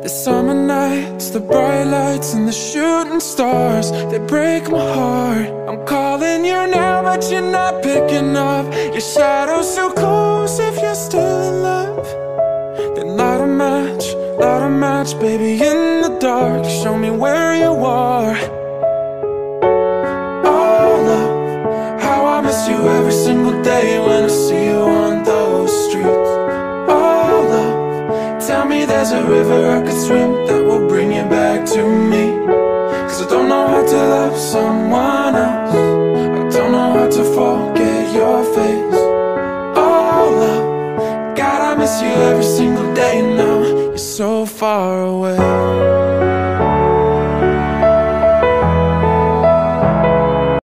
The summer nights, the bright lights and the shooting stars, they break my heart. I'm calling you now, but you're not picking up. Your shadow's so close if you're still in love. Then light a match, baby, in the dark. Show me where you are. Oh, love, how I miss you every single day when I see you on those streets. Oh, love, tell me there's a river I could swim that will bring you back to me. 'Cause I don't know how to love someone else. I don't know how to forget your face. Oh, love, God, I miss you every single day now. You're so far away.